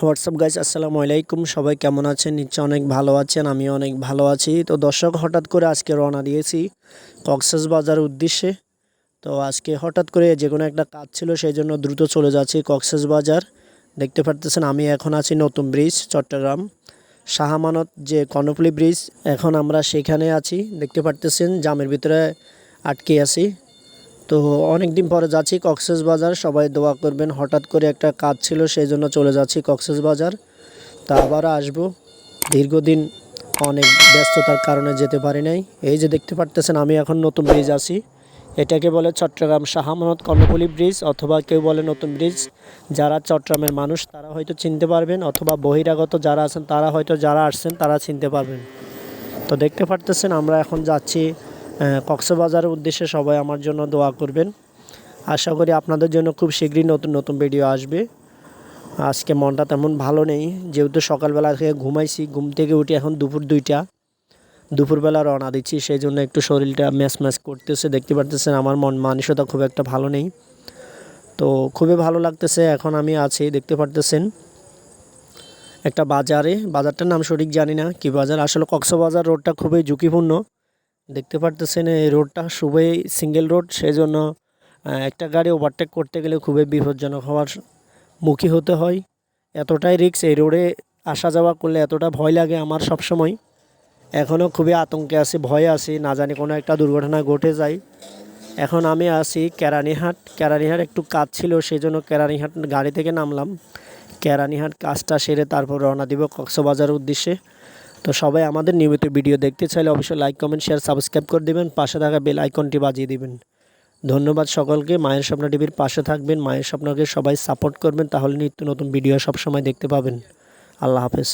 WhatsApp guys, আসসালামু আলাইকুম। সবাই কেমন আছেন? নিশ্চয় অনেক ভালো আছেন, আমিও অনেক ভালো আছি। তো দর্শক, হঠাৎ করে আজকে রওনা দিয়েছি কক্সবাজার উদ্দেশ্যে। তো আজকে হঠাৎ করে যে কোনো একটা কাজ ছিল, সেই জন্য দ্রুত চলে যাচ্ছি কক্সবাজার। দেখতে পারতেছেন আমি এখন আছি নতুন ব্রিজ, চট্টগ্রাম শাহ আমানত যে কর্ণফুলী ব্রিজ, এখন আমরা সেখানে আছি। দেখতে পারতেছেন জামের ভিতরে আটকে আছি। তো অনেক দিন পরে যাচ্ছি কক্সবাজার, সবাই দোয়া করবেন। হঠাৎ করে একটা কাজ ছিল, সেই জন্য চলে যাচ্ছি কক্সবাজার। তা আবার আসবো। দীর্ঘদিন অনেক ব্যস্ততার কারণে যেতে পারি নাই। এই যে দেখতে পারতেছেন আমি এখন নতুন ব্রিজ আছি। এটাকে বলে চট্টগ্রাম শাহ আমানত কর্ণফুলী ব্রিজ, অথবা কেউ বলে নতুন ব্রিজ। যারা চট্টগ্রামের মানুষ তারা হয়তো চিনতে পারবেন, অথবা বহিরাগত যারা আছেন তারা হয়তো, যারা আসছেন তারা চিনতে পারবেন। তো দেখতে পারতেছেন আমরা এখন যাচ্ছি কক্সবাজারের উদ্দেশ্যে। সবাই আমার জন্য দোয়া করবেন। আশা করি আপনাদের জন্য খুব শীঘ্রই নতুন নতুন ভিডিও আসবে। আজকে মনটা তেমন ভালো নেই, যেহেতু সকালবেলা থেকে ঘুমাইছি। ঘুম থেকে উঠি এখন দুপুর 2টা, দুপুরবেলা রওনা দিচ্ছি, সেই জন্য একটু শরীরটা ম্যাচ ম্যাচ করতেছে। দেখতে পারতেছেন আমার মন মানসিকতা খুব একটা ভালো নেই। তো খুবই ভালো লাগতেছে। এখন আমি আছি, দেখতে পারতেছেন, একটা বাজারে। বাজারটার নাম সঠিক জানি না কি বাজার আসলে। কক্সবাজার রোডটা খুবই ঝুঁকিপূর্ণ। দেখতে পারতেছেন এই রোডটা খুবই সিঙ্গেল রোড, সেই জন্য একটা গাড়ি ওভারটেক করতে গেলে খুবই বিপজ্জনক হওয়ার মুখী হতে হয়। এতটাই রিস্ক এই রোডে আসা যাওয়া করলে, এতটা ভয় লাগে আমার সব সময়। এখনও খুবই আতঙ্কে আছি, ভয়ে আছি, না জানি কোনো একটা দুর্ঘটনা ঘটে যায়। এখন আমি আছি কেরানীহাট। কেরানীহাট একটু কাজ ছিল, সেই জন্য কেরানীহাট গাড়ি থেকে নামলাম। কেরানীহাট কাজটা সেরে তারপর রওনা দিব কক্সবাজারের উদ্দেশ্যে। তো সবাই আমাদের নিয়মিত ভিডিও দেখতে চাইলে অবশ্যই লাইক, কমেন্ট, শেয়ার, সাবস্ক্রাইব করে দেবেন। পাশে থাকা বেল আইকনটি বাজিয়ে দিবেন। ধন্যবাদ সকলকে। মায়ের স্বপ্ন টিভির পাশে থাকবেন, মায়ের স্বপ্নকে সবাই সাপোর্ট করবেন, তাহলে নিত্য নতুন ভিডিও সবসময় দেখতে পাবেন। আল্লাহ হাফেজ।